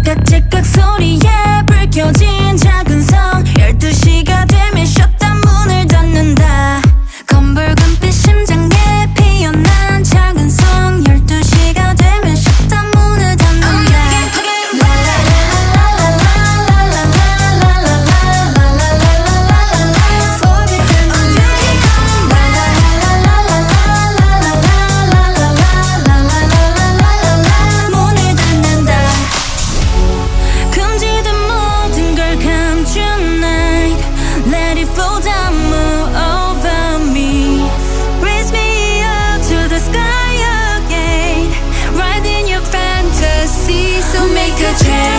찌깍찌깍 소리에 불 켜진 작은 성 12시가 되면 셧다운 문을 닫는다. 검붉은빛 심장에 피어난 작은 성 12시가 되면 셧다운 문을 닫는다. 문을 닫는다. 금지된 모든 걸 감춘 night. Let it flow down, move over me. Raise me up to the sky again. Ride in your fantasy, so make a change.